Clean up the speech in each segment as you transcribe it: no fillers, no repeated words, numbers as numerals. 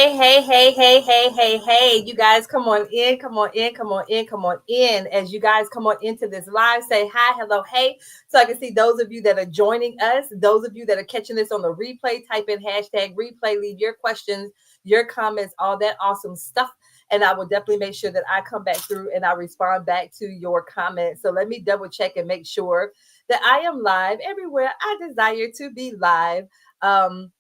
Hey. You guys come on in, come on in, come on in, come on in. As you guys come on into this live, say hi, hello, hey. So I can see those of you that are joining us, those of you that are catching this on the replay, type in hashtag replay, leave your questions, your comments, all that awesome stuff. And I will definitely make sure that I come back through and I respond back to your comments. So let me double check and make sure that I am live everywhere I desire to be live. Um,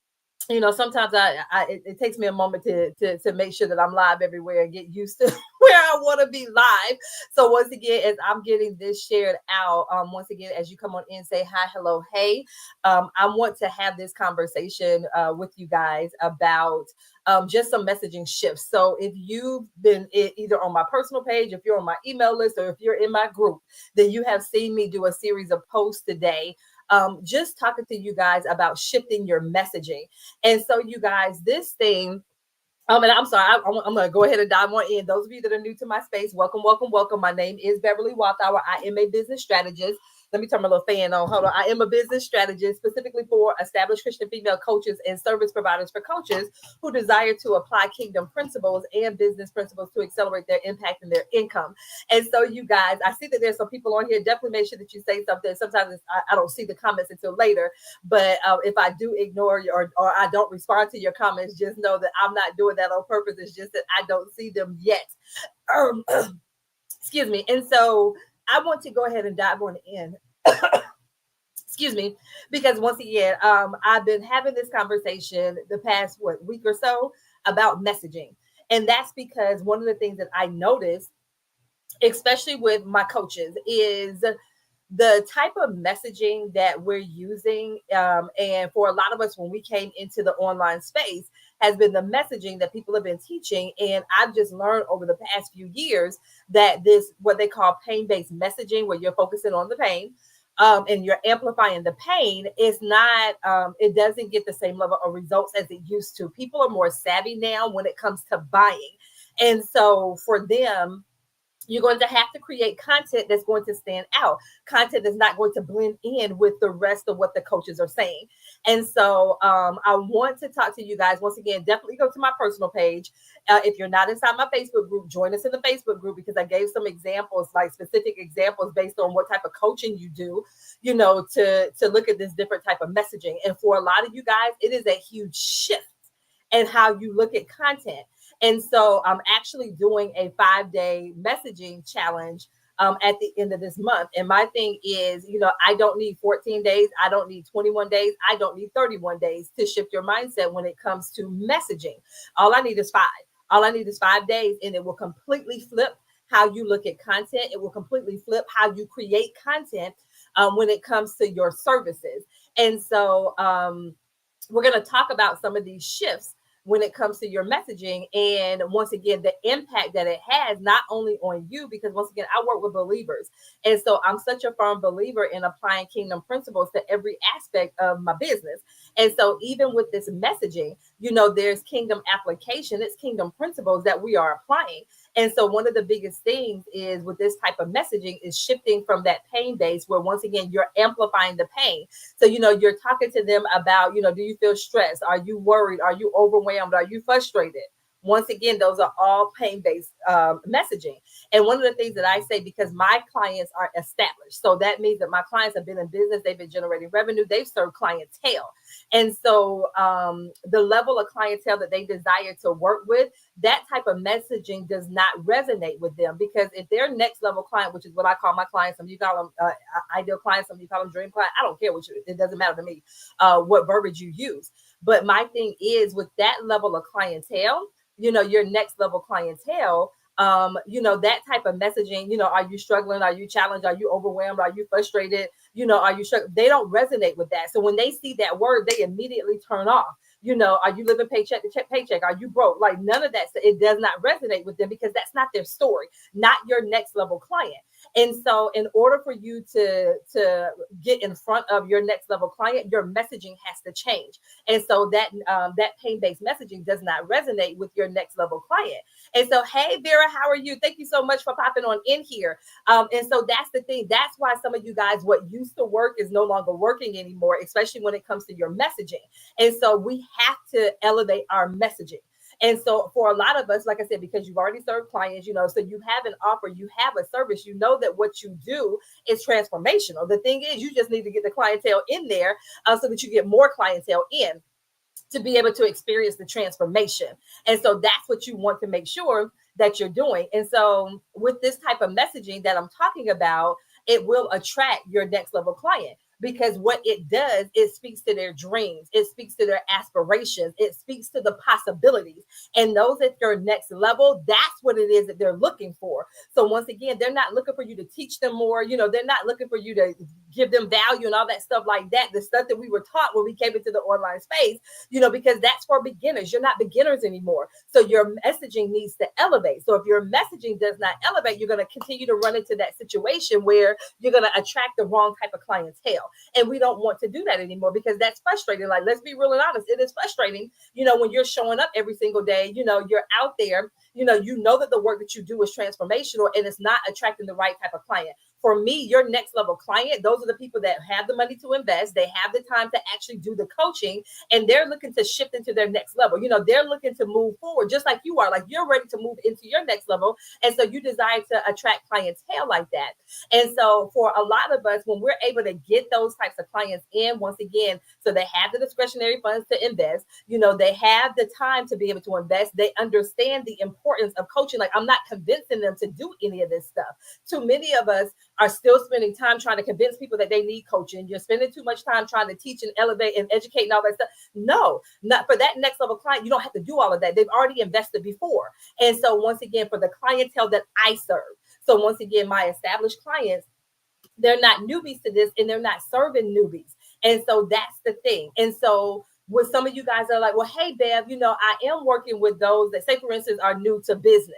sometimes it takes me a moment to make sure that I'm live everywhere and get used to where I want to be live. So once again, as I'm getting this shared out, once again, as you come on in, say hi, hello, hey. I want to have this conversation with you guys about just some messaging shifts. So if you've been either on my personal page, if you're on my email list, or if you're in my group, then you have seen me do a series of posts today, just talking to you guys about shifting your messaging. And so, you guys, this thing, and I'm sorry, I'm going to go ahead and dive more in. Those of you that are new to my space, welcome, welcome, welcome. My name is Beverly Walthour. I am a business strategist. Let me turn my little fan on. Hold on. I am a business strategist specifically for established Christian female coaches and service providers for coaches who desire to apply kingdom principles and business principles to accelerate their impact and their income. And so, you guys, I see that there's some people on here. Definitely make sure that you say something. Sometimes I don't see the comments until later. But if I do ignore you or I don't respond to your comments, just know that I'm not doing that on purpose. It's just that I don't see them yet. Um, excuse me. And so I want to go ahead and dive on in. Excuse me, because once again, I've been having this conversation the past week or so about messaging, and that's because one of the things that I noticed, especially with my coaches, is the type of messaging that we're using, and for a lot of us when we came into the online space, has been the messaging that people have been teaching. And I've just learned over the past few years that this, what they call pain-based messaging, where you're focusing on the pain, and you're amplifying the pain, is not, it doesn't get the same level of results as it used to. People are more savvy now when it comes to buying. And so for them, you're going to have to create content that's going to stand out, content that's not going to blend in with the rest of what the coaches are saying. And so I want to talk to you guys once again. Definitely go to my personal page. If you're not inside my Facebook group, join us in the Facebook group, because I gave some examples, like specific examples based on what type of coaching you do, to look at this different type of messaging. And for a lot of you guys, it is a huge shift in how you look at content. And so I'm actually doing a 5-day messaging challenge at the end of this month. And my thing is, I don't need 14 days. I don't need 21 days. I don't need 31 days to shift your mindset when it comes to messaging. All I need is 5. All I need is 5 days, and it will completely flip how you look at content. It will completely flip how you create content when it comes to your services. And so we're going to talk about some of these shifts when it comes to your messaging, and once again, the impact that it has, not only on you, because once again, I work with believers, and so I'm such a firm believer in applying kingdom principles to every aspect of my business. And so even with this messaging, there's kingdom application, it's kingdom principles that we are applying. And so one of the biggest things is with this type of messaging is shifting from that pain base, where once again you're amplifying the pain. So you're talking to them about, do you feel stressed? Are you worried? Are you overwhelmed? Are you frustrated? Once again, those are all pain-based messaging. And one of the things that I say, because my clients are established, so that means that my clients have been in business, they've been generating revenue, they've served clientele. And so the level of clientele that they desire to work with, that type of messaging does not resonate with them, because if they're next level client, which is what I call my clients, some of you call them ideal clients, some of you call them dream client, I don't care it doesn't matter to me what verbiage you use. But my thing is, with that level of clientele, your next level clientele, that type of messaging, are you struggling? Are you challenged? Are you overwhelmed? Are you frustrated? Are you struggling? They don't resonate with that. So when they see that word, they immediately turn off. Are you living paycheck to paycheck? Are you broke? Like, none of that. It does not resonate with them, because that's not their story, not your next level client. And so in order for you to get in front of your next level client, your messaging has to change. And so that pain-based messaging does not resonate with your next level client. And so, hey, Vera, how are you? Thank you so much for popping on in here. And so that's the thing. That's why some of you guys, what used to work is no longer working anymore, especially when it comes to your messaging. And so we have to elevate our messaging. And so for a lot of us, like I said, because you've already served clients, so you have an offer, you have a service, that what you do is transformational. The thing is, you just need to get the clientele in there so that you get more clientele in to be able to experience the transformation. And so that's what you want to make sure that you're doing. And so with this type of messaging that I'm talking about, it will attract your next level client, because what it does, it speaks to their dreams, it speaks to their aspirations, it speaks to the possibilities. And those at your next level, that's what it is that they're looking for. So once again, they're not looking for you to teach them more. They're not looking for you to give them value and all that stuff like that, the stuff that we were taught when we came into the online space, because that's for beginners. You're not beginners anymore. So your messaging needs to elevate. So if your messaging does not elevate, you're going to continue to run into that situation where you're going to attract the wrong type of clientele. And we don't want to do that anymore, because that's frustrating. Like, let's be real and honest. It is frustrating, when you're showing up every single day, you're out there, that the work that you do is transformational and it's not attracting the right type of client. For me, your next level client, those are the people that have the money to invest. They have the time to actually do the coaching, and they're looking to shift into their next level. They're looking to move forward just like you are. Like, you're ready to move into your next level. And so you desire to attract clientele like that. And so for a lot of us, when we're able to get those types of clients in, once again, so they have the discretionary funds to invest, they have the time to be able to invest. They understand the importance of coaching. Like, I'm not convincing them to do any of this stuff. Too many of us are still spending time trying to convince people that they need coaching. You're spending too much time trying to teach and elevate and educate and all that stuff. No, not for that next level client. You don't have to do all of that. They've already invested before. And so once again, for the clientele that I serve, so once again, my established clients, they're not newbies to this, and they're not serving newbies. And so that's the thing. And so with some of you guys are like, well, hey, Bev, I am working with those that, say, for instance, are new to business.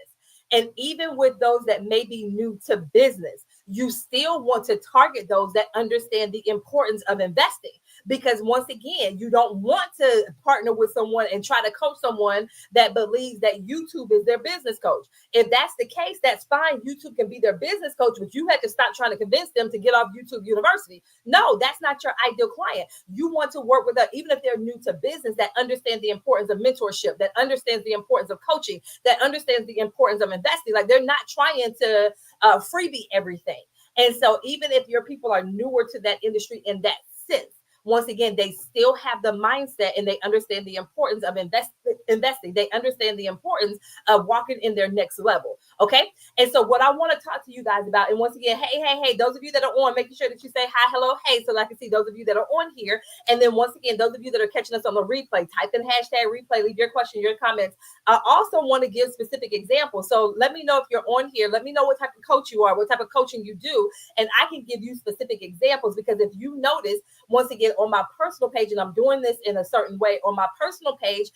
And even with those that may be new to business, you still want to target those that understand the importance of investing. Because once again, you don't want to partner with someone and try to coach someone that believes that YouTube is their business coach. If that's the case, that's fine. YouTube can be their business coach, but you had to stop trying to convince them to get off YouTube University. No, that's not your ideal client. You want to work with them, even if they're new to business, that understand the importance of mentorship, that understands the importance of coaching, that understands the importance of investing. Like, they're not trying to freebie everything. And so even if your people are newer to that industry in that sense, once again, they still have the mindset and they understand the importance of investing. They understand the importance of walking in their next level. Okay. And so what I want to talk to you guys about, and once again, hey, those of you that are on, making sure that you say hi, hello, hey, so I can see those of you that are on here. And then once again, those of you that are catching us on the replay, type in hashtag replay, leave your question, your comments. I also want to give specific examples. So let me know if you're on here. Let me know what type of coach you are, what type of coaching you do. And I can give you specific examples, because if you notice, once again, on my personal page, and I'm doing this in a certain way on my personal page,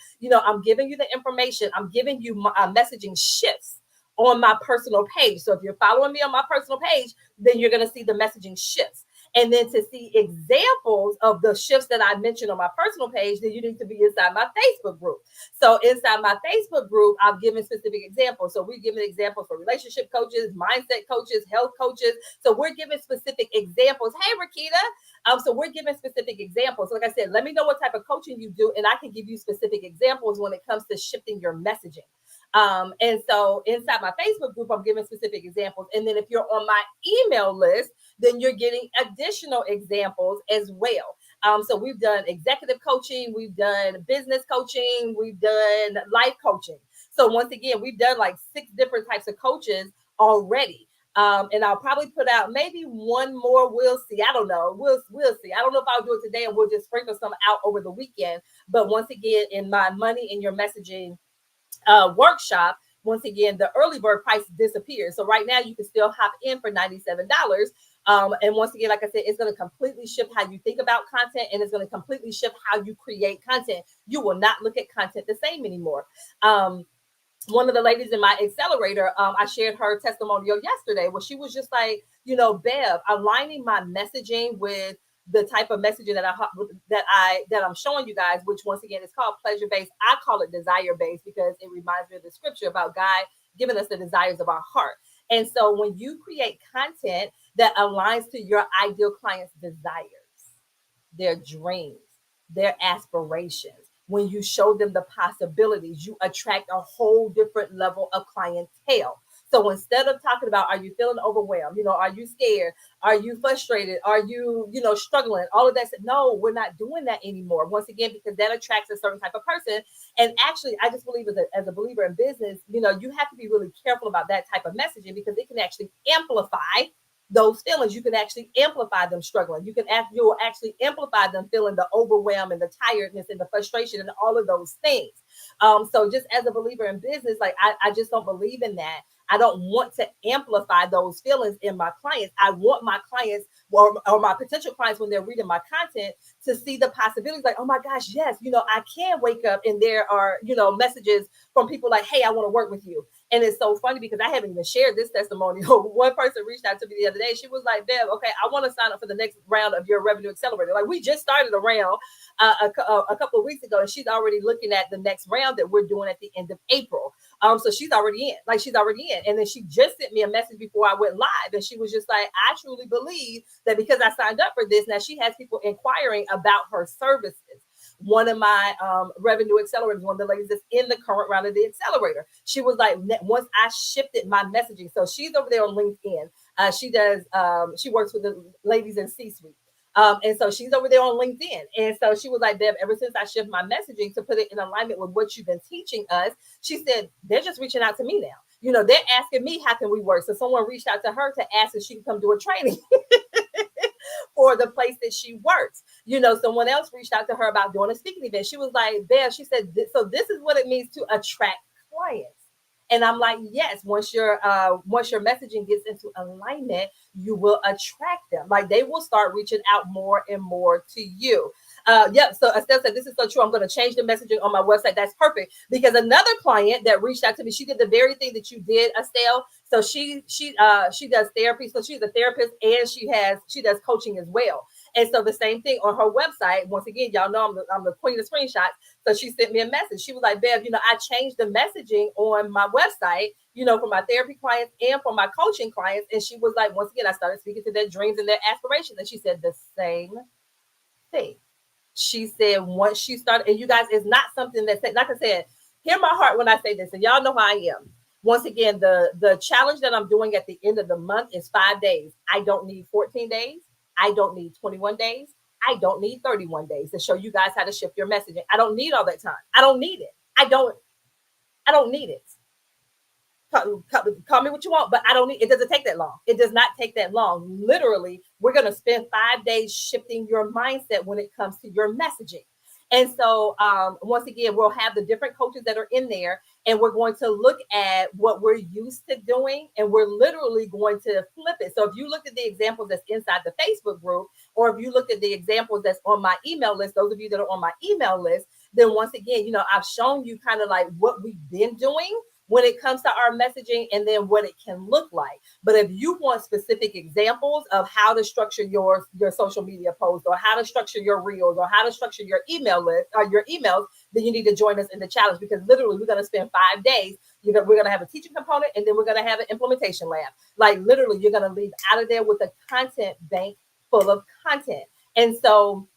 I'm giving you the information. I'm giving you my messaging shifts on my personal page. So if you're following me on my personal page, then you're going to see the messaging shifts. And then to see examples of the shifts that I mentioned on my personal page, then you need to be inside my Facebook group. So inside my Facebook group, I'm giving specific examples. So we're giving examples for relationship coaches, mindset coaches, health coaches. So we're giving specific examples. Hey, Rakita. So we're giving specific examples. Like I said, let me know what type of coaching you do, and I can give you specific examples when it comes to shifting your messaging. And so inside my Facebook group, I'm giving specific examples. And then if you're on my email list, then you're getting additional examples as well. So we've done executive coaching, we've done business coaching, we've done life coaching. So once again, we've done like 6 different types of coaches already. And I'll probably put out maybe one more. We'll see. I don't know. We'll see. I don't know if I'll do it today, and we'll just sprinkle some out over the weekend. But once again, in my Money in Your Messaging workshop, once again, the early bird price disappears. So right now you can still hop in for $97. And once again, like I said, it's going to completely shift how you think about content, and it's going to completely shift how you create content. You will not look at content the same anymore. One of the ladies in my accelerator, I shared her testimonial yesterday, where she was just like, Bev, aligning my messaging with the type of messaging that I'm showing you guys, which once again is called pleasure based. I call it desire based because it reminds me of the scripture about God giving us the desires of our heart. And so when you create content that aligns to your ideal client's desires, their dreams, their aspirations, when you show them the possibilities, you attract a whole different level of clientele. So instead of talking about, are you feeling overwhelmed? Are you scared? Are you frustrated? Are you, struggling? All of that. No, we're not doing that anymore. Once again, because that attracts a certain type of person. And actually, I just believe as a believer in business, you have to be really careful about that type of messaging because it can actually amplify those feelings. You can actually amplify them struggling. You will actually amplify them feeling the overwhelm and the tiredness and the frustration and all of those things. So just as a believer in business, like I just don't believe in that. I don't want to amplify those feelings in my clients. I want my clients or my potential clients, when they're reading my content, to see the possibilities. Like, oh my gosh, yes, I can wake up and there are, messages from people like, hey, I want to work with you. And it's so funny because I haven't even shared this testimonial. One person reached out to me the other day. She was like, Bev, okay, I want to sign up for the next round of your revenue accelerator. Like, we just started a round a couple of weeks ago, and she's already looking at the next round that we're doing at the end of April. So she's already in. And then she just sent me a message before I went live. And she was just like, I truly believe that because I signed up for this, now she has people inquiring about her services. One of my revenue accelerators, one of the ladies that's in the current round of the accelerator, she was like, once I shifted my messaging, so she's over there on LinkedIn. She works with the ladies in C-suite. And so she's over there on LinkedIn. And so she was like, Deb, ever since I shift my messaging to put it in alignment with what you've been teaching us, she said, they're just reaching out to me now. They're asking me, how can we work? So someone reached out to her to ask if she can come do a training for the place that she works. Someone else reached out to her about doing a speaking event. She was like, Bev, she said, so this is what it means to attract clients. And I'm like, yes, once your messaging gets into alignment, you will attract them. Like, they will start reaching out more and more to you. So Estelle said, this is so true. I'm going to change the messaging on my website. That's perfect. Because another client that reached out to me, she did the very thing that you did, Estelle. So she does therapy. So she's a therapist and she does coaching as well. And so the same thing on her website. Once again, y'all know I'm the queen of screenshots. So she sent me a message. She was like, Bev, I changed the messaging on my website, for my therapy clients and for my coaching clients. And she was like, once again, I started speaking to their dreams and their aspirations. And she said the same thing. She said once she started, and you guys, it's not something that, like I said, hear my heart when I say this, and y'all know how I am. Once again, the challenge that I'm doing at the end of the month is 5 days. I don't need 14 days. I don't need 21 days. I don't need 31 days to show you guys how to shift your messaging. I don't need all that time. I don't need it. I don't need it. Call me what you want, but I don't need it. Doesn't take that long. It does not take that long. Literally, we're going to spend 5 days shifting your mindset when it comes to your messaging. And so once again, we'll have the different coaches that are in there, and we're going to look at what we're used to doing, and we're literally going to flip it. So if you look at the examples that's inside the Facebook group, or if you look at the examples that's on my email list, those of you that are on my email list, then once again, I've shown you kind of like what we've been doing when it comes to our messaging, and then what it can look like. But if you want specific examples of how to structure your social media posts, or how to structure your reels, or how to structure your email list or your emails, then you need to join us in the challenge, because literally we're going to spend 5 days. We're going to have a teaching component, and then we're going to have an implementation lab. Like, literally, you're going to leave out of there with a content bank full of content. And so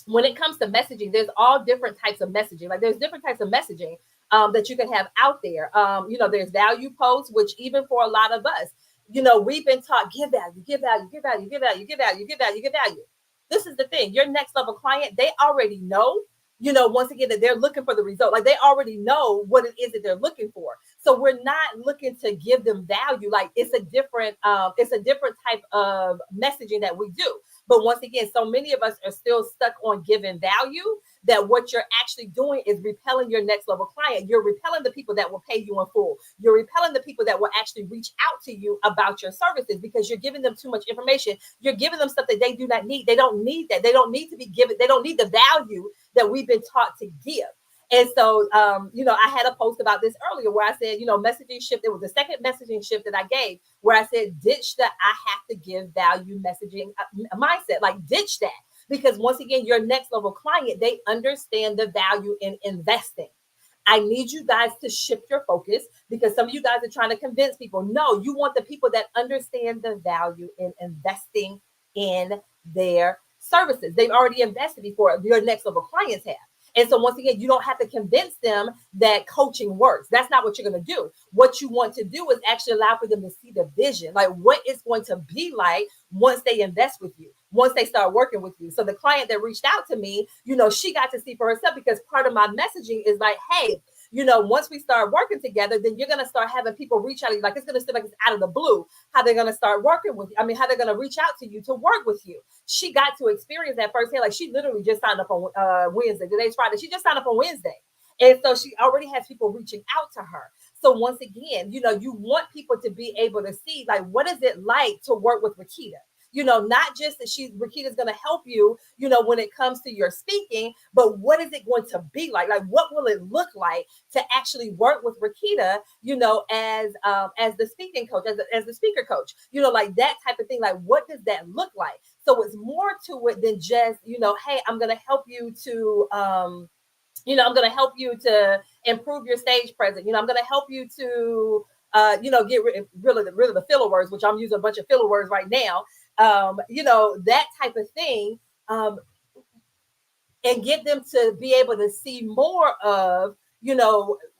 when it comes to messaging, there's all different types of messaging. Like, there's different types of messaging that you can have out there. There's value posts, which even for a lot of us, we've been taught, give value, give value, give value, give value, give value, give value, give value. This is the thing. Your next level client, they already know, once again, that they're looking for the result. Like, they already know what it is that they're looking for. So we're not looking to give them value. Like, it's a different type of messaging that we do. But once again, so many of us are still stuck on giving value, that what you're actually doing is repelling your next level client. You're repelling the people that will pay you in full. You're repelling the people that will actually reach out to you about your services, because you're giving them too much information. You're giving them stuff that they do not need. They don't need that. They don't need to be given. They don't need the value that we've been taught to give. And so, I had a post about this earlier where I said, messaging shift. It was the second messaging shift that I gave, where I said, ditch the I have to give value messaging mindset. Like, ditch that. Because once again, your next level client, they understand the value in investing. I need you guys to shift your focus, because some of you guys are trying to convince people. No, you want the people that understand the value in investing in their services. They've already invested before your next level clients have. And so once again, you don't have to convince them that coaching works. That's not what you're going to do. What you want to do is actually allow for them to see the vision, like what it's going to be like once they invest with you, once they start working with you. So the client that reached out to me, she got to see for herself, because part of my messaging is like, hey, once we start working together, then you're going to start having people reach out. Like, it's going to seem like it's out of the blue, how they're going to start working with you. I mean, how they're going to reach out to you to work with you. She got to experience that firsthand. Like, she literally just signed up on Wednesday. Today's Friday. She just signed up on Wednesday. And so she already has people reaching out to her. So once again, you want people to be able to see, like, what is it like to work with Rakita? Not just that Rakita's going to help you, when it comes to your speaking, but what is it going to be like? Like, what will it look like to actually work with Rakita, as the speaking coach, as the speaker coach, like that type of thing. Like, what does that look like? So it's more to it than just, hey, I'm going to help you to, I'm going to help you to improve your stage presence. I'm going to help you to, get rid of the filler words, which I'm using a bunch of filler words right now. That type of thing, and get them to be able to see more of,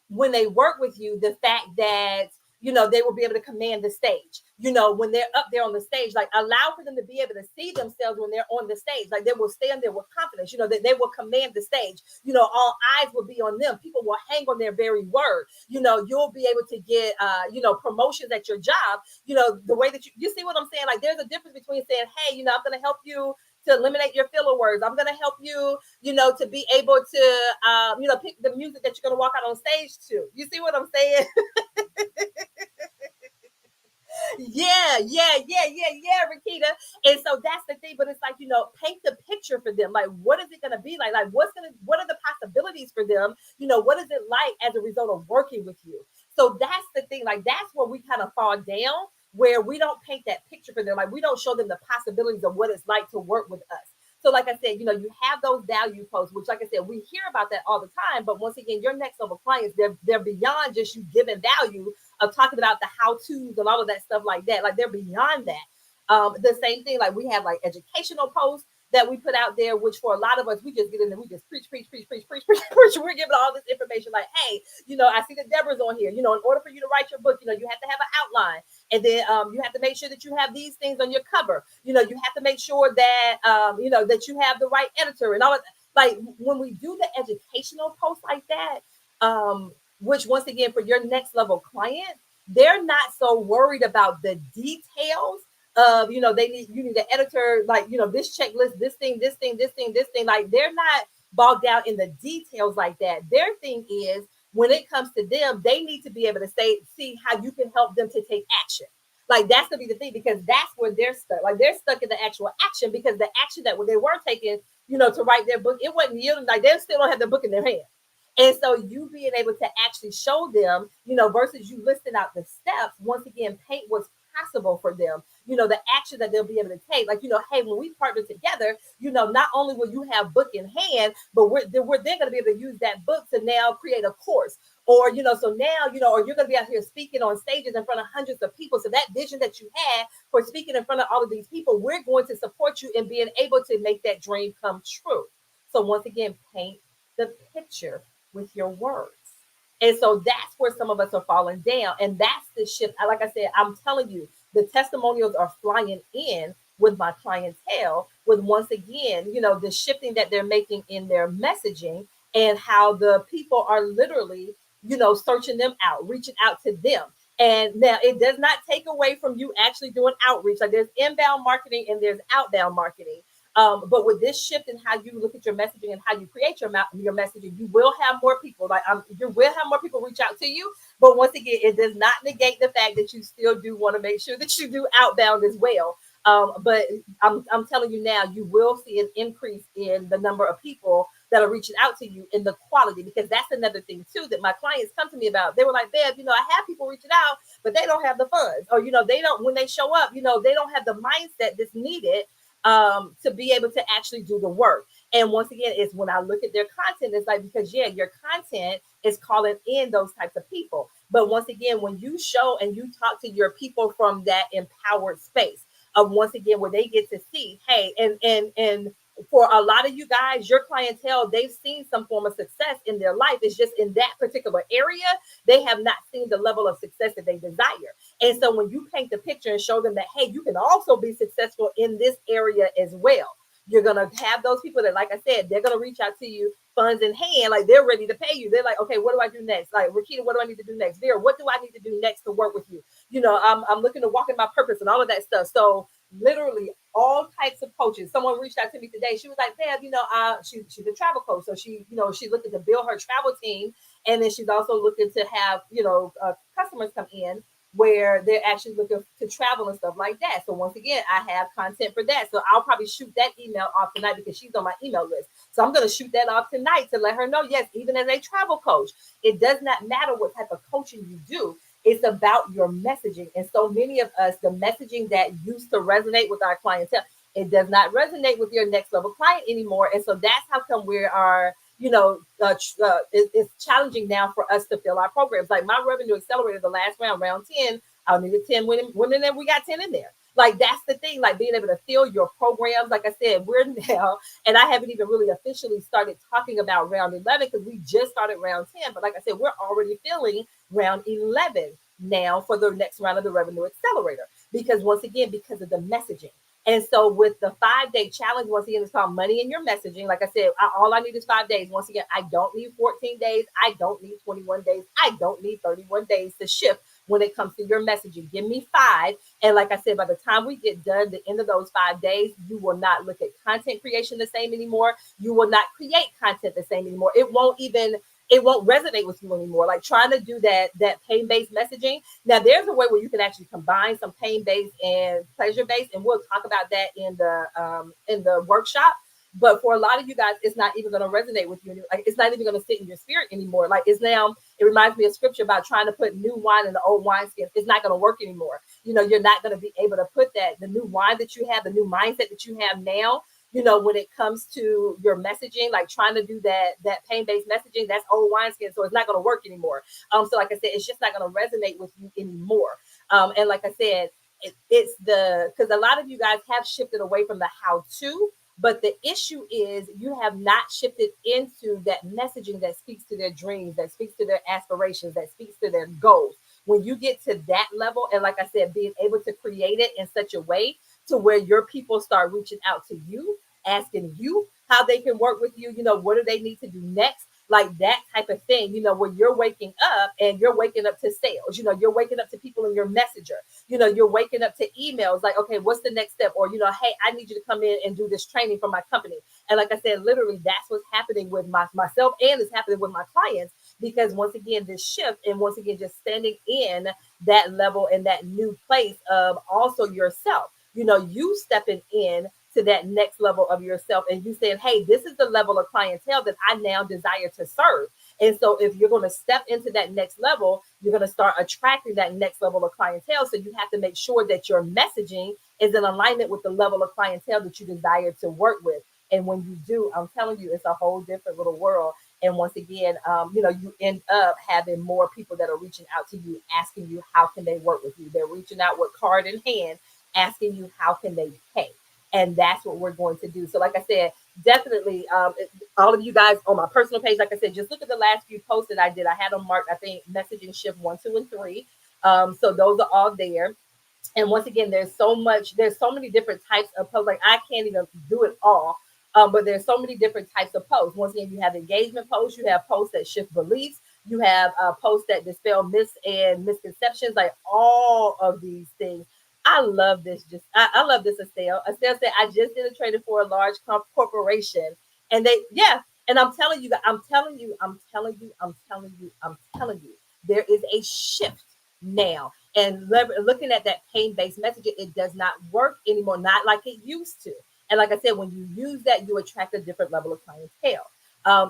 when they work with you, the fact that, they will be able to command the stage, when they're up there on the stage, like allow for them to be able to see themselves when they're on the stage. Like, they will stand there with confidence, they will command the stage, all eyes will be on them. People will hang on their very word. You'll be able to get, promotions at your job, the way that you see what I'm saying? Like, there's a difference between saying, hey, I'm going to help you to eliminate your filler words. I'm going to help you, to be able to, pick the music that you're going to walk out on stage to. You see what I'm saying? Yeah, Rakita. And so that's the thing. But it's like, paint the picture for them. Like, what is it going to be like? Like, what are the possibilities for them? What is it like as a result of working with you? So that's the thing. Like, that's where we kind of fall down, where we don't paint that picture for them. Like, we don't show them the possibilities of what it's like to work with us. So like I said, you have those value posts, which, like I said, we hear about that all the time. But once again, your next level clients, they're beyond just you giving value, of talking about the how-tos and all of that stuff like that. Like, they're beyond that. The same thing, like, we have like educational posts that we put out there, which for a lot of us, we just get in there, we just preach. We're giving all this information like, hey, I see that Deborah's on here. In order for you to write your book, you have to have an outline. And then you have to make sure that you have these things on your cover. You have to make sure that, that you have the right editor and all of that. Like, when we do the educational posts like that, which once again, for your next level client, they're not so worried about the details of, you need an editor, like, this checklist, this thing. Like, they're not bogged down in the details like that. Their thing is, when it comes to them, they need to be able to see how you can help them to take action. Like, that's to be the thing, because that's where they're stuck. Like, they're stuck in the actual action, because the action that they were taking, to write their book, it wasn't yielding. Like, they still don't have the book in their hand. And so you being able to actually show them, versus you listing out the steps, once again, paint what's possible for them, the action that they'll be able to take. Like, hey, when we partner together, not only will you have book in hand, but we're then going to be able to use that book to now create a course. Or, so now, or you're going to be out here speaking on stages in front of hundreds of people. So that vision that you had for speaking in front of all of these people, we're going to support you in being able to make that dream come true. So once again, paint the picture with your words. And so that's where some of us are falling down. And that's the shift. Like I said, I'm telling you, the testimonials are flying in with my clientele, with, once again, the shifting that they're making in their messaging, and how the people are literally, searching them out, reaching out to them. And now it does not take away from you actually doing outreach. Like, there's inbound marketing and there's outbound marketing. But with this shift in how you look at your messaging and how you create your messaging, you will have more people. You will have more people reach out to you. But once again, it does not negate the fact that you still do want to make sure that you do outbound as well. But I'm telling you now, you will see an increase in the number of people that are reaching out to you, in the quality, because that's another thing too that my clients come to me about. They were like, Bev, I have people reaching out, but they don't have the funds, or they don't, when they show up, they don't have the mindset that's needed to be able to actually do the work. And once again, it's when I look at their content, it's like, because your content is calling in those types of people. But once again, when you show and you talk to your people from that empowered space of, once again, where they get to see, hey, and for a lot of you guys, your clientele, they've seen some form of success in their life. It's just in that particular area, they have not seen the level of success that they desire. And so when you paint the picture and show them that, hey, you can also be successful in this area as well, you're going to have those people that, like I said, they're going to reach out to you, funds in hand, like they're ready to pay you. They're like, okay, what do I do next? Like, Rakita, what do I need to do next? Vera, what do I need to do next to work with you? I'm looking to walk in my purpose and all of that stuff. So literally all types of coaches. Someone reached out to me today. She was like, Deb, she's a travel coach. So she's looking to build her travel team. And then she's also looking to have, customers come in where they're actually looking to travel and stuff like that. So once again, I have content for that. So I'll probably shoot that email off tonight because she's on my email list. So I'm going to shoot that off tonight to let her know, yes, even as a travel coach, it does not matter what type of coaching you do. It's about your messaging. And so many of us, the messaging that used to resonate with our clientele, it does not resonate with your next level client anymore. And so that's how come we are, it's challenging now for us to fill our programs. Like my revenue accelerator, the last round 10, I needed 10 women and we got 10 in there. Like that's the thing, like being able to fill your programs. Like I said, we're now, and I haven't even really officially started talking about round 11 because we just started round 10. But like I said, we're already filling round 11 now for the next round of the revenue accelerator. Because once again, because of the messaging. And so with the 5-day challenge, once again, it's called Money in Your Messaging. Like I said, all I need is 5 days. Once again, I don't need 14 days. I don't need 21 days. I don't need 31 days to shift when it comes to your messaging. Give me 5. And like I said, by the time we get done, the end of those 5 days, you will not look at content creation the same anymore. You will not create content the same anymore. It won't resonate with you anymore. Like trying to do that pain-based messaging. Now there's a way where you can actually combine some pain-based and pleasure-based, and we'll talk about that in the workshop. But for a lot of you guys, it's not even going to resonate with you. Like it's not even going to sit in your spirit anymore. Like it reminds me of scripture about trying to put new wine in the old wineskin. It's not going to work anymore. You're not going to be able to put the new wine that you have, the new mindset that you have now, when it comes to your messaging, like trying to do that pain-based messaging, that's old wineskin. So it's not going to work anymore. So like I said, it's just not going to resonate with you anymore. And like I said, because a lot of you guys have shifted away from the how-to, but the issue is you have not shifted into that messaging that speaks to their dreams, that speaks to their aspirations, that speaks to their goals. When you get to that level, and like I said, being able to create it in such a way to where your people start reaching out to you, asking you how they can work with you, what do they need to do next? Like that type of thing, where you're waking up and you're waking up to sales, you're waking up to people in your messenger, you're waking up to emails like, okay, what's the next step? Or, hey, I need you to come in and do this training for my company. And like I said, literally that's what's happening with myself and it's happening with my clients, because once again, this shift and once again, just standing in that level and that new place of also yourself, you stepping in to that next level of yourself and you saying, hey, this is the level of clientele that I now desire to serve. And so if you're going to step into that next level, you're going to start attracting that next level of clientele. So you have to make sure that your messaging is in alignment with the level of clientele that you desire to work with. And when you do, I'm telling you, it's a whole different little world. And once again, you end up having more people that are reaching out to you, asking you, how can they work with you? They're reaching out with card in hand, asking you, how can they pay? And that's what we're going to do. So like I said, definitely all of you guys on my personal page, like I said, just look at the last few posts that I did. I had them marked, I think, messaging shift 1, 2, and 3. So those are all there. And once again, there's so many different types of posts. Like I can't even do it all. But there's so many different types of posts. Once again, you have engagement posts, you have posts that shift beliefs, you have posts that dispel myths and misconceptions, like all of these things. I love this. I love this, Estelle. Estelle said, I just did a training for a large corporation. And and I'm telling you, there is a shift now. And looking at that pain-based messaging, it does not work anymore, not like it used to. And like I said, when you use that, you attract a different level of clientele.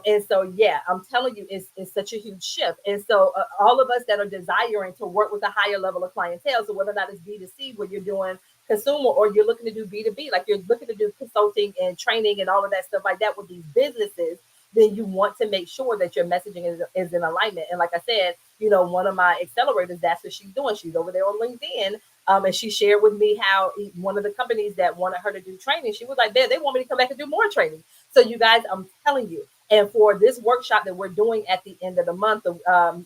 And so, yeah, I'm telling you, it's such a huge shift. And so all of us that are desiring to work with a higher level of clientele, so whether or not it's B2C, where you're doing consumer, or you're looking to do B2B, like you're looking to do consulting and training and all of that stuff like that with these businesses, then you want to make sure that your messaging is in alignment. And like I said, one of my accelerators, that's what she's doing. She's over there on LinkedIn, And she shared with me how one of the companies that wanted her to do training, she was like, "Man, they want me to come back and do more training." So you guys, I'm telling you. And for this workshop that we're doing at the end of the month, of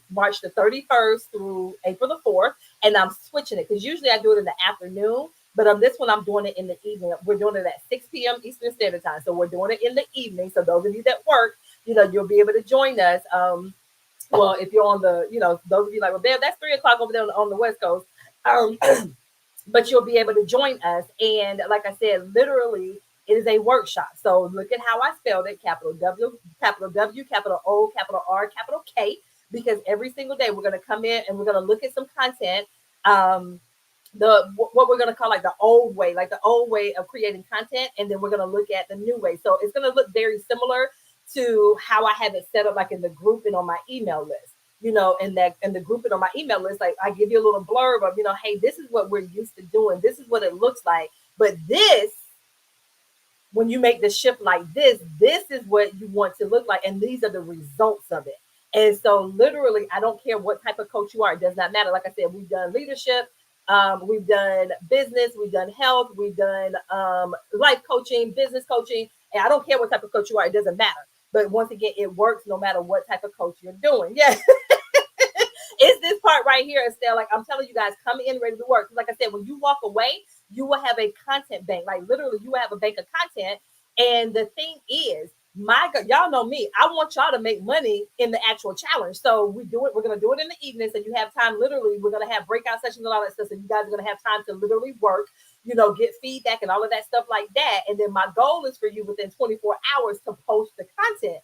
March the 31st through April the 4th, and I'm switching it because usually I do it in the afternoon, but on this one I'm doing it in the evening. We're doing it at 6 p.m. Eastern Standard Time, so we're doing it in the evening. So those of you that work, you'll be able to join us. Well, if you're on the, those of you like, well, that's 3 o'clock over there on the West Coast. Um, but you'll be able to join us. And like I said, literally, it is a workshop. So look at how I spelled it: capital W, capital O, capital R, capital K, because every single day we're going to come in and we're going to look at some content. What we're going to call like the old way of creating content, and then we're going to look at the new way. So it's going to look very similar to how I have it set up, like in the group and on my email list. And the group and on my email list, like I give you a little blurb of, hey, this is what we're used to doing. This is what it looks like. But this, when you make the shift like this is what you want to look like. And these are the results of it. And so literally, I don't care what type of coach you are. It does not matter. Like I said, we've done leadership. We've done business. We've done health. We've done life coaching, business coaching. And I don't care what type of coach you are. It doesn't matter. But once again, it works no matter what type of coach you're doing. Yeah. It's this part right here, Estelle. Like I'm telling you guys, come in ready to work. Like I said, when you walk away, you will have a content bank. Like literally, you will have a bank of content. And the thing is, my God, y'all know me. I want y'all to make money in the actual challenge. So we do it. We're going to do it in the evening. So you have time. Literally, we're going to have breakout sessions and all that stuff. So you guys are going to have time to literally work, get feedback and all of that stuff like that. And then my goal is for you within 24 hours to post the content.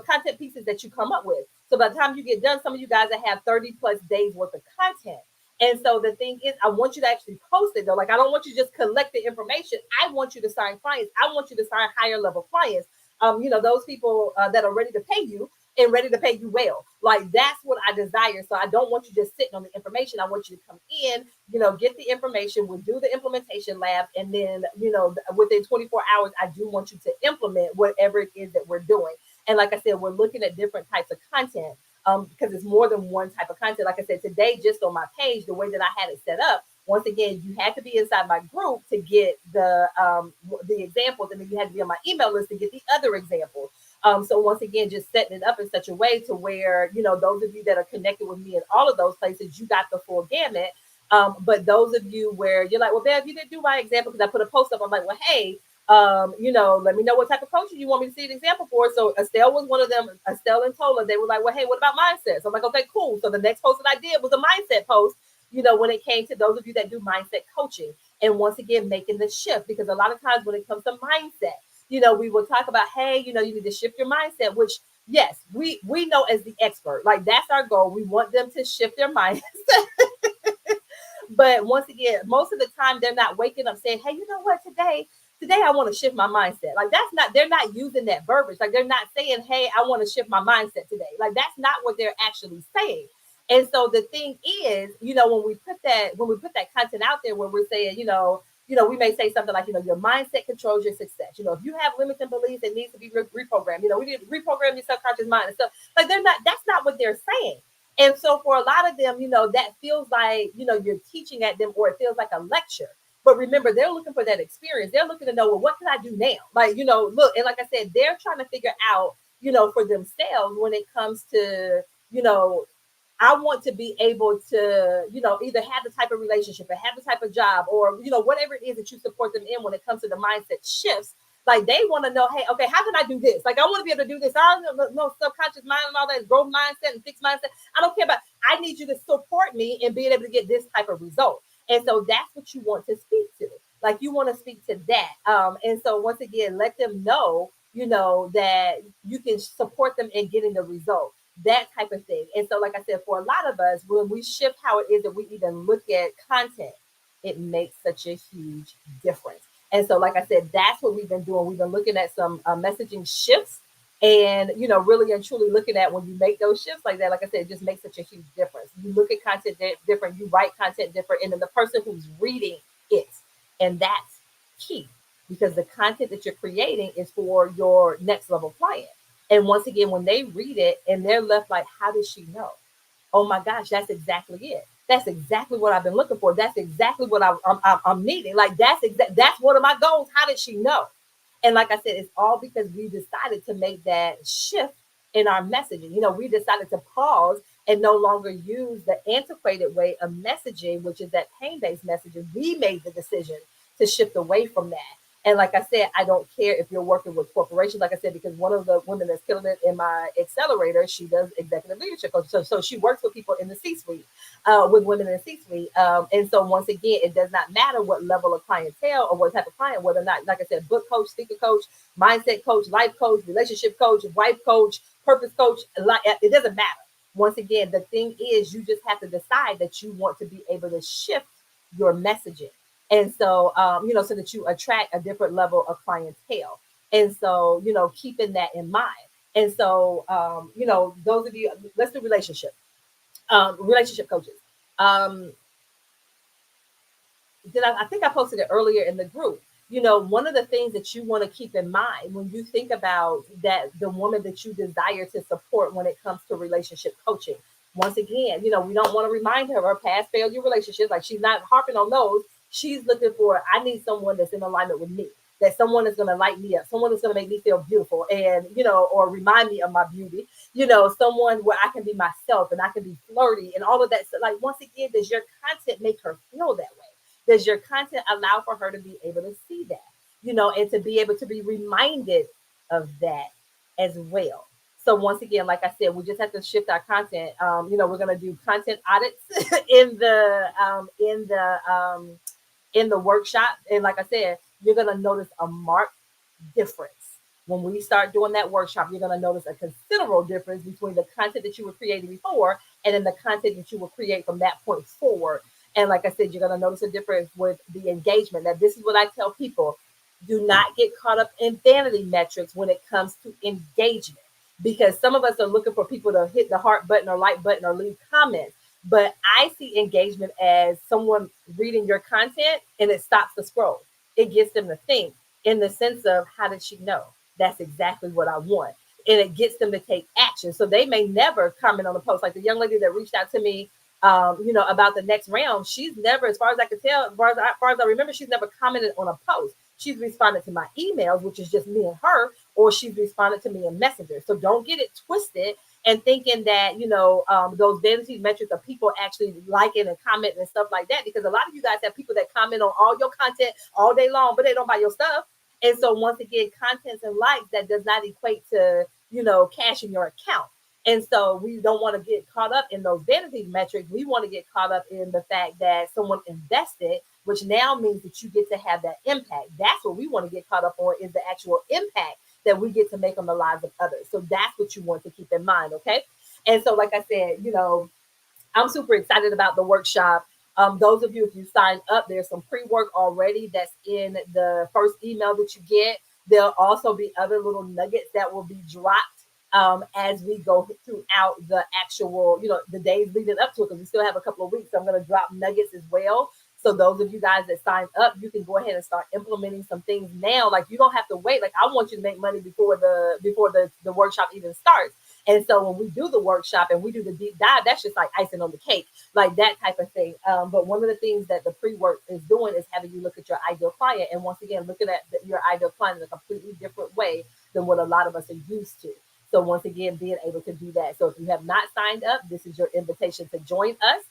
Content pieces that you come up with. So by the time you get done, some of you guys that have 30 plus days worth of content. And so the thing is, I want you to actually post it though. Like I don't want you to just collect the information. I want you to sign clients. I want you to sign higher level clients. Those people that are ready to pay you and ready to pay you well. Like that's what I desire. So I don't want you just sitting on the information. I want you to come in, get the information. We'll do the implementation lab. And then, within 24 hours, I do want you to implement whatever it is that we're doing. And like I said, we're looking at different types of content because it's more than one type of content. Like I said, today, just on my page, the way that I had it set up, once again, you had to be inside my group to get the examples, and then you had to be on my email list to get the other examples. So once again, just setting it up in such a way to where, those of you that are connected with me in all of those places, you got the full gamut. But those of you where you're like, well, Bev, you didn't do my example because I put a post up. I'm like, well, hey, let me know what type of coaching you want me to see an example for. So Estelle was one of them. Estelle and Tola, they were like, well, hey, what about mindset? So I'm like, okay, cool. So the next post that I did was a mindset post, when it came to those of you that do mindset coaching. And once again, making the shift, because a lot of times when it comes to mindset, we will talk about, hey, you need to shift your mindset, which yes, we know as the expert, like that's our goal. We want them to shift their mindset. But once again, most of the time they're not waking up saying, hey, you know what, today I want to shift my mindset. Like they're not using that verbiage. Like they're not saying, hey, I want to shift my mindset today. Like that's not what they're actually saying. And so the thing is, when we put that content out there where we're saying, we may say something like, your mindset controls your success. If you have limiting beliefs that needs to be reprogrammed, we need to reprogram your subconscious mind and stuff. Like that's not what they're saying. And so for a lot of them, that feels like, you're teaching at them, or it feels like a lecture. But remember, they're looking for that experience. They're looking to know, well, what can I do now? Like, look, and like I said, they're trying to figure out, for themselves when it comes to, I want to be able to, either have the type of relationship or have the type of job or, whatever it is that you support them in when it comes to the mindset shifts. Like they want to know, hey, okay, how can I do this? Like I want to be able to do this. I don't know subconscious mind and all that growth mindset and fixed mindset. I don't care about. I need you to support me in being able to get this type of result. And so that's what you want to speak to. Like you want to speak to that. And so once again, let them know, that you can support them in getting the result. That type of thing. And so, like I said, for a lot of us, when we shift how it is that we even look at content, it makes such a huge difference. And so, like I said, that's what we've been doing. We've been looking at some messaging shifts and, really and truly looking at when you make those shifts like that, like I said, it just makes such a huge difference. You look at content different, you write content different, and then the person who's reading it. And that's key because the content that you're creating is for your next level client. And once again, when they read it and they're left like, how does she know? Oh my gosh, that's exactly it. That's exactly what I've been looking for. That's exactly what I'm needing. Like that's one of my goals. How did she know? And like I said, it's all because we decided to make that shift in our messaging. We decided to pause and no longer use the antiquated way of messaging, which is that pain-based messaging. We made the decision to shift away from that. And like I said, I don't care if you're working with corporations, like I said, because one of the women that's killing it in my accelerator, she does executive leadership coach. So she works with people in the C-suite, with women in the C-suite. And so once again, it does not matter what level of clientele or what type of client, whether or not, like I said, book coach, speaker coach, mindset coach, life coach, relationship coach, wife coach, purpose coach, it doesn't matter. Once again, the thing is, you just have to decide that you want to be able to shift your messaging. And so, so that you attract a different level of clientele. And so, keeping that in mind. And so, those of you, let's do relationship coaches. Um, I think I posted it earlier in the group. One of the things that you want to keep in mind when you think about that, the woman that you desire to support when it comes to relationship coaching. Once again, we don't want to remind her of her past failure relationships. Like, she's not harping on those. She's looking for, I need someone that's in alignment with me, that someone is going to light me up, someone that's going to make me feel beautiful and, or remind me of my beauty, someone where I can be myself and I can be flirty and all of that. So, like, once again, does your content make her feel that way? Does your content allow for her to be able to see that, and to be able to be reminded of that as well? So once again, like I said, we just have to shift our content. We're going to do content audits in the workshop, and like I said, you're going to notice a marked difference. When we start doing that workshop, you're going to notice a considerable difference between the content that you were creating before and then the content that you will create from that point forward. And like I said, you're going to notice a difference with the engagement. Now, this is what I tell people. Do not get caught up in vanity metrics when it comes to engagement, because some of us are looking for people to hit the heart button or like button or leave comments. But I see engagement as someone reading your content and it stops the scroll. It gets them to think in the sense of, how did she know? That's exactly what I want. And it gets them to take action. So they may never comment on the post. Like the young lady that reached out to me, about the next round, she's never, as far as I can tell, as far as I remember, she's never commented on a post. She's responded to my emails, which is just me and her, or she's responded to me in Messenger. So don't get it twisted and thinking that, those vanity metrics of people actually liking and commenting and stuff like that, because a lot of you guys have people that comment on all your content all day long, but they don't buy your stuff. And so once again, contents and likes, that does not equate to, cash in your account. And so we don't want to get caught up in those vanity metrics. We want to get caught up in the fact that someone invested, which now means that you get to have that impact. That's what we want to get caught up on, is the actual impact that we get to make on the lives of others. So that's what you want to keep in mind, okay? And so, like I said, I'm super excited about the workshop. Those of you, if you sign up, there's some pre-work already that's in the first email that you get. There'll also be other little nuggets that will be dropped as we go throughout the actual, the days leading up to it, because we still have a couple of weeks. So I'm going to drop nuggets as well. So those of you guys that signed up, you can go ahead and start implementing some things now. Like, you don't have to wait. Like, I want you to make money before the workshop even starts. And so when we do the workshop and we do the deep dive, that's just like icing on the cake, like that type of thing. But one of the things that the pre-work is doing is having you look at your ideal client. And once again, looking at your ideal client in a completely different way than what a lot of us are used to. So once again, being able to do that. So if you have not signed up, this is your invitation to join us.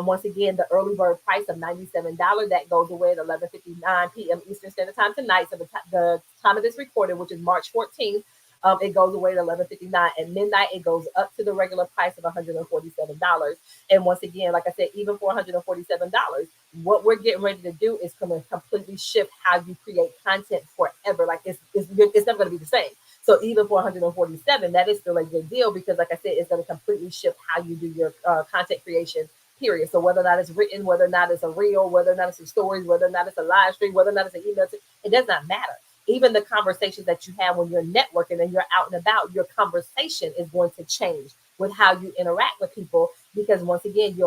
Once again, the early bird price of $97, that goes away at 11:59 p.m. Eastern Standard Time tonight. So the time of this recording, which is March 14th, it goes away at 11:59 at midnight. It goes up to the regular price of $147. And once again, like I said, even for $147, what we're getting ready to do is going to completely shift how you create content forever. Like, it's never going to be the same. So even for $147, that is still a good deal, because like I said, it's going to completely shift how you do your content creation, period. So whether or not it's written, whether or not it's a reel, whether or not it's some stories, whether or not it's a live stream, whether or not it's an email, it does not matter. Even the conversations that you have when you're networking and you're out and about, your conversation is going to change with how you interact with people, because once again, you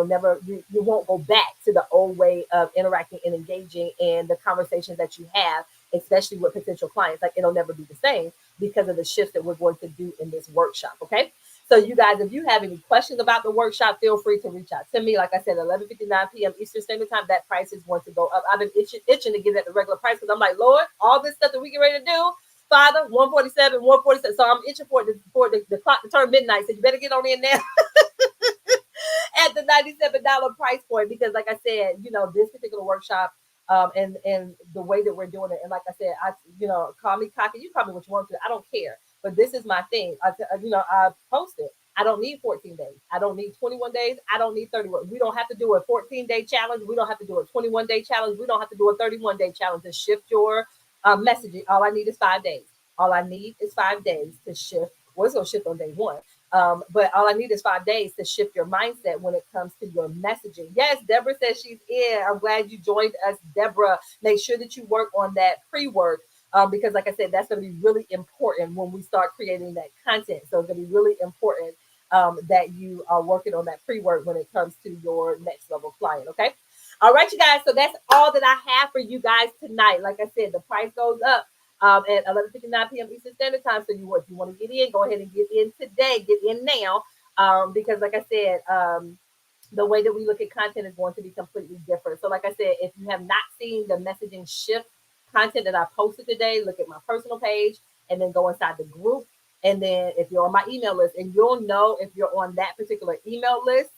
won't go back to the old way of interacting and engaging in the conversations that you have, especially with potential clients. Like, it'll never be the same because of the shifts that we're going to do in this workshop. Okay. So you guys, if you have any questions about the workshop, feel free to reach out to me. Like I said, 11:59 p.m. Eastern Standard Time, that price is going to go up. I've been itching to get at the regular price because I'm like, Lord, all this stuff that we get ready to do, Father, 147, 147. So I'm itching for the clock to turn midnight. So you better get on in there at the $97 price point because, like I said, this particular workshop and the way that we're doing it, and like I said, call me cocky, you call me what you want to, I don't care. But this is my thing. I posted. I don't need 14 days. I don't need 21 days. I don't need 31. We don't have to do a 14-day challenge. We don't have to do a 21-day challenge. We don't have to do a 31-day challenge to shift your messaging. All I need is 5 days. All I need is 5 days to shift. Well, it's going to shift on day one. But all I need is 5 days to shift your mindset when it comes to your messaging. Yes, Deborah says she's in. I'm glad you joined us, Deborah. Make sure that you work on that pre-work because, like I said, that's going to be really important when we start creating that content. So it's going to be really important that you are working on that pre-work when it comes to your next level client. Okay. All right, you guys. So that's all that I have for you guys tonight. Like I said, the price goes up at 11:59 p.m. Eastern Standard Time. So if you want to get in, go ahead and get in today. Get in now because, like I said, the way that we look at content is going to be completely different. So, like I said, if you have not seen the messaging shift content that I posted today, look at my personal page and then go inside the group. And then if you're on my email list, and you'll know if you're on that particular email list.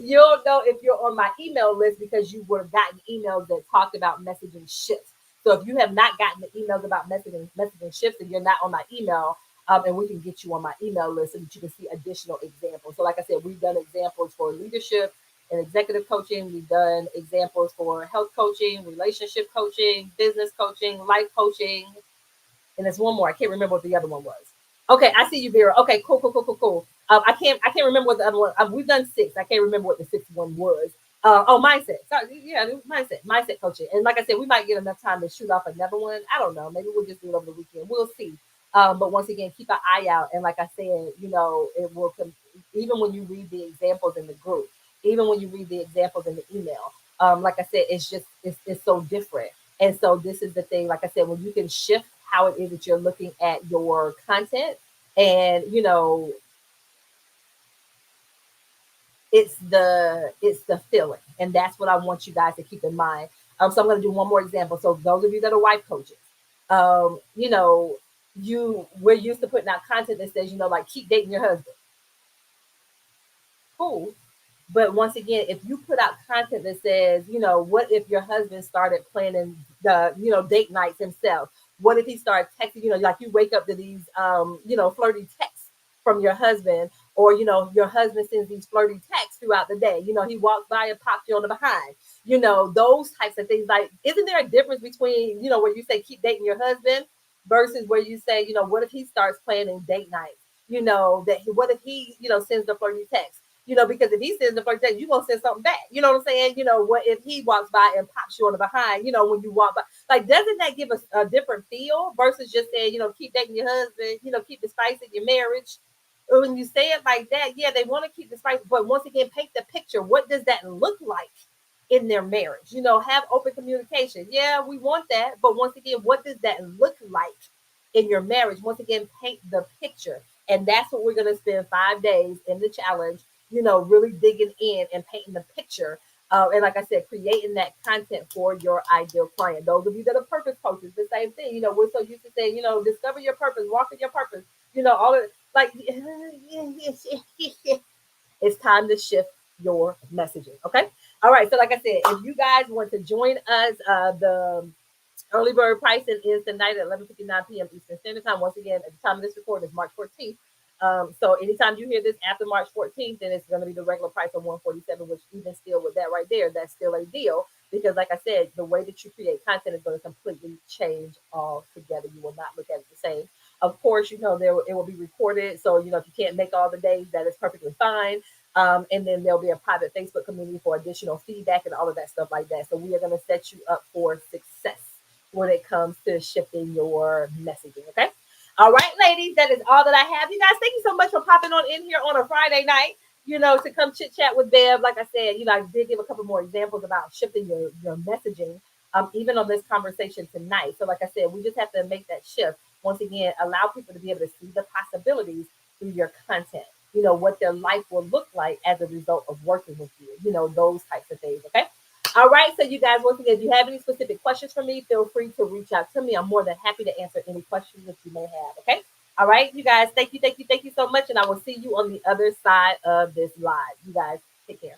You'll know if you're on my email list because you would have gotten emails that talked about messaging shifts. So if you have not gotten the emails about messaging shifts and you're not on my email, and we can get you on my email list so that you can see additional examples. So like I said, we've done examples for leadership and executive coaching. We've done examples for health coaching, relationship coaching, business coaching, life coaching. And there's one more. I can't remember what the other one was. Okay, I see you, Vera. Okay, cool. I can't remember what the other one. We've done 6. I can't remember what the 6th one was. Mindset. Sorry, yeah, mindset coaching. And like I said, we might get enough time to shoot off another one. I don't know. Maybe we'll just do it over the weekend. We'll see. But once again, keep an eye out. And like I said, it will even when you read the examples in the group, even when you read the examples in the email. Like I said, it's so different. And so this is the thing. Like I said, when you can shift how it is that you're looking at your content, and it's the feeling, and that's what I want you guys to keep in mind. So I'm going to do one more example. So those of you that are wife coaches, we're used to putting out content that says, like, keep dating your husband. Cool. But once again, if you put out content that says, what if your husband started planning the, date nights himself? What if he started texting, like you wake up to these, flirty texts from your husband, or, your husband sends these flirty texts throughout the day. He walks by and pops you on the behind, those types of things. Like, isn't there a difference between, where you say keep dating your husband versus where you say, what if he starts planning date nights? What if he, sends the flirty text? Because if he sends the first day, you're going to send something back. You know what I'm saying? What if he walks by and pops you on the behind, when you walk by? Like, doesn't that give us a different feel versus just saying, keep dating your husband, keep the spice in your marriage? When you say it like that, yeah, they want to keep the spice. But once again, paint the picture. What does that look like in their marriage? Have open communication. Yeah, we want that. But once again, what does that look like in your marriage? Once again, paint the picture. And that's what we're going to spend 5 days in the challenge, really digging in and painting the picture. And like I said, creating that content for your ideal client. Those of you that are purpose coaches, the same thing. We're so used to saying, discover your purpose, walk in your purpose. All of like, it's time to shift your messaging. Okay. All right. So like I said, if you guys want to join us, the early bird pricing is tonight at 11:59 p.m. Eastern Standard Time. Once again, at the time of this recording is March 14th. So anytime you hear this after March 14th, then it's going to be the regular price of 147, which even still with that right there, that's still a deal. Because like I said, the way that you create content is going to completely change altogether. You will not look at it the same. Of course, it will be recorded. So, if you can't make all the days, that is perfectly fine. And then there'll be a private Facebook community for additional feedback and all of that stuff like that. So we are going to set you up for success when it comes to shifting your messaging. Okay. All right, ladies, that is all that I have. You guys, thank you so much for popping on in here on a Friday night, to come chit chat with Deb. Like I said, I did give a couple more examples about shifting your messaging, even on this conversation tonight. So like I said, we just have to make that shift. once again, allow people to be able to see the possibilities through your content. You know, what their life will look like as a result of working with you, you know, those types of things. Okay. All right. So, you guys, once again, if you have any specific questions for me, feel free to reach out to me. I'm more than happy to answer any questions that you may have. Okay. All right. You guys, thank you so much. And I will see you on the other side of this live. You guys, take care.